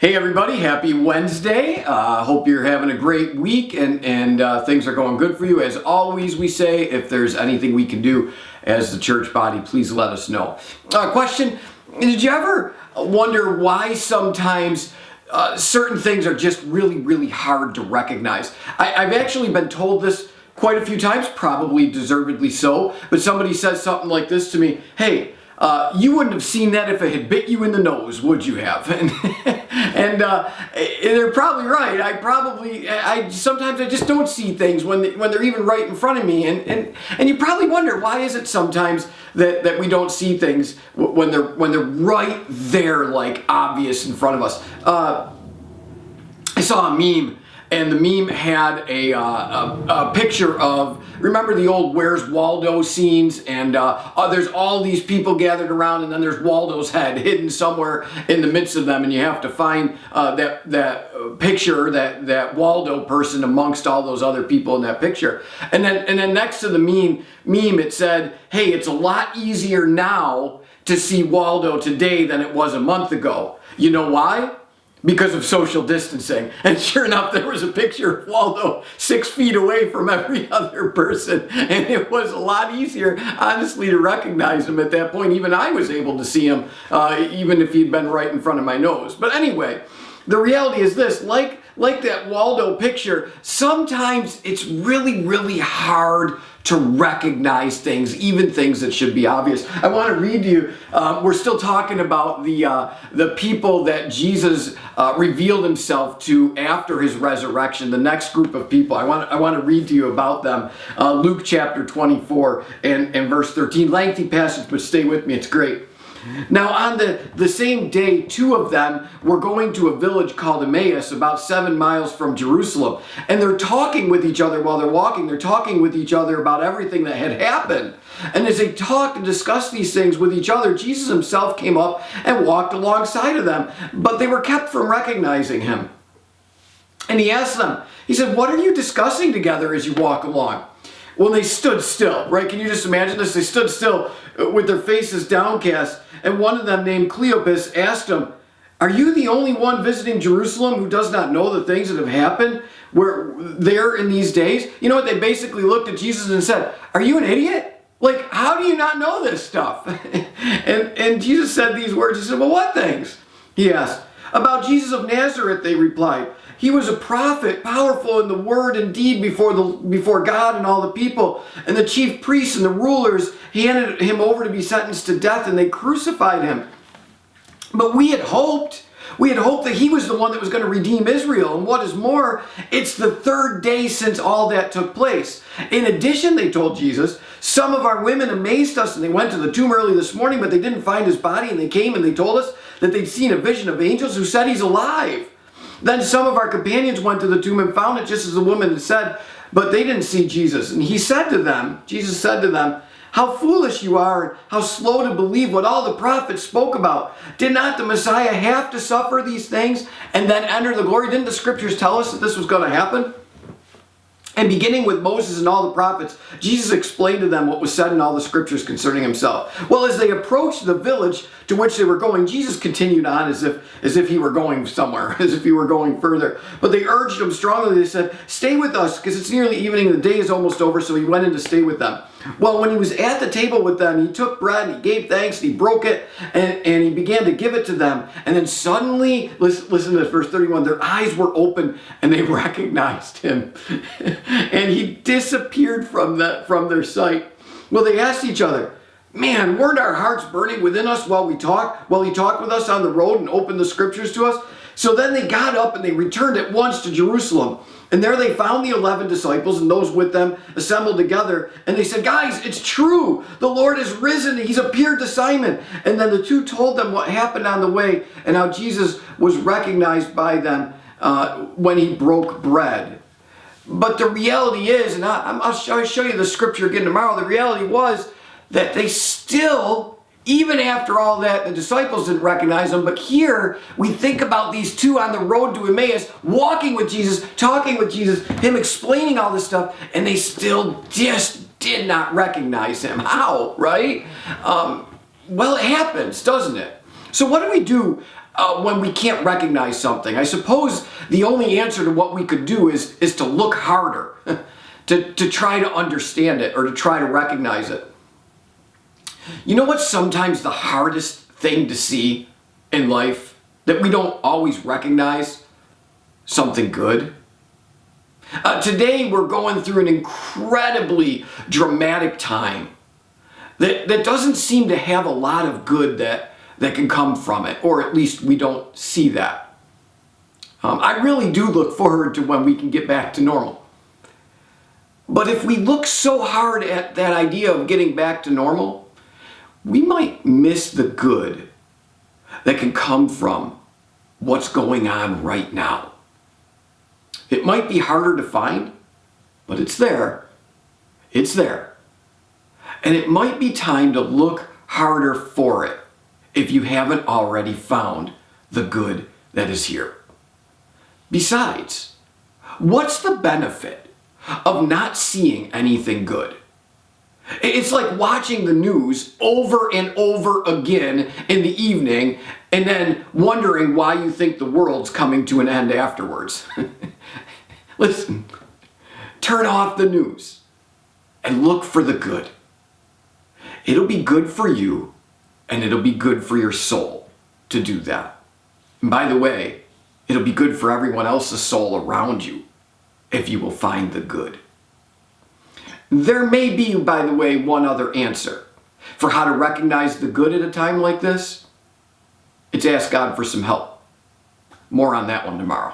Hey everybody, happy Wednesday. Hope you're having a great week and things are going good for you. As always, we say if there's anything we can do as the church body, please let us know. Question, did you ever wonder why sometimes certain things are just really hard to recognize? I've actually been told this quite a few times, probably deservedly so, but somebody says something like this to me, hey, you wouldn't have seen that if it had bit you in the nose, would you have? And they're probably right. I sometimes I just don't see things when they're even right in front of me. And you probably wonder, why is it sometimes that we don't see things when they're right there, like obvious in front of us? I saw a meme. And the meme had a picture of, remember the old Where's Waldo scenes? And there's all these people gathered around, and then there's Waldo's head hidden somewhere in the midst of them, and you have to find that picture, that Waldo person amongst all those other people in that picture. And then next to the meme it said, hey, it's a lot easier now to see Waldo today than it was a month ago. You know why? Because of social distancing. And sure enough, there was a picture of Waldo 6 feet away from every other person. And it was a lot easier, honestly, to recognize him at that point. Even I was able to see him, even if he'd been right in front of my nose. But anyway, the reality is this, like that Waldo picture, sometimes it's really hard to recognize things, even things that should be obvious. I want to read to you, we're still talking about the people that Jesus revealed himself to after his resurrection, the next group of people. I want to read to you about them. Luke chapter 24 and verse 13. Lengthy passage, but stay with me, it's great. Now on the same day, two of them were going to a village called Emmaus, about 7 miles from Jerusalem. And they're talking with each other while they're walking. They're talking with each other about everything that had happened. And as they talked and discussed these things with each other, Jesus himself came up and walked alongside of them. But they were kept from recognizing him. And he asked them, he said, what are you discussing together as you walk along? Well, they stood still, right? Can you just imagine this? They stood still with their faces downcast. And one of them, named Cleopas, asked him, are you the only one visiting Jerusalem who does not know the things that have happened there in these days? You know what? They basically looked at Jesus and said, are you an idiot? Like, how do you not know this stuff? and Jesus said these words. He said, well, what things? He asked. About Jesus of Nazareth, they replied. He was a prophet, powerful in the word and deed before God and all the people. And the chief priests and the rulers handed him over to be sentenced to death, and they crucified him. But we had hoped that he was the one that was going to redeem Israel. And what is more, it's the third day since all that took place. In addition, they told Jesus, some of our women amazed us, and they went to the tomb early this morning, but they didn't find his body, and they came and they told us that they'd seen a vision of angels who said he's alive. Then some of our companions went to the tomb and found it just as the woman had said, but they didn't see Jesus. And Jesus said to them, how foolish you are, and how slow to believe what all the prophets spoke about. Did not the Messiah have to suffer these things and then enter the glory? Didn't the scriptures tell us that this was going to happen? And beginning with Moses and all the prophets, Jesus explained to them what was said in all the scriptures concerning himself. Well, as they approached the village to which they were going, Jesus continued on as if he were going somewhere, as if he were going further. But they urged him strongly. They said, stay with us, because it's nearly evening and the day is almost over. So he went in to stay with them. Well, when he was at the table with them, he took bread and he gave thanks and he broke it and he began to give it to them. And then suddenly, listen to this, verse 31, their eyes were open and they recognized him. And he disappeared from their sight. Well, they asked each other, man, weren't our hearts burning within us while he talked with us on the road and opened the scriptures to us? So then they got up and they returned at once to Jerusalem. And there they found the 11 disciples and those with them assembled together. And they said, guys, it's true. The Lord has risen. He's appeared to Simon. And then the two told them what happened on the way and how Jesus was recognized by them when he broke bread. But the reality is, and I'll show you the scripture again tomorrow, the reality was that they still, even after all that, the disciples didn't recognize him. But here we think about these two on the road to Emmaus, walking with Jesus, talking with Jesus, him explaining all this stuff, and they still just did not recognize him. How, right? Well, it happens, doesn't it? So what do we do when we can't recognize something? I suppose the only answer to what we could do is to look harder, to try to understand it or to try to recognize it. You know what's sometimes the hardest thing to see in life? That we don't always recognize something good. Today we're going through an incredibly dramatic time that doesn't seem to have a lot of good that can come from it, or at least we don't see that. I really do look forward to when we can get back to normal. But if we look so hard at that idea of getting back to normal, we might miss the good that can come from what's going on right now. It might be harder to find, but it's there. It's there. And it might be time to look harder for it if you haven't already found the good that is here. Besides, what's the benefit of not seeing anything good? It's like watching the news over and over again in the evening and then wondering why you think the world's coming to an end afterwards. Listen, turn off the news and look for the good. It'll be good for you and it'll be good for your soul to do that. And by the way, it'll be good for everyone else's soul around you if you will find the good. There may be, by the way, one other answer for how to recognize the good at a time like this. It's ask God for some help. More on that one tomorrow.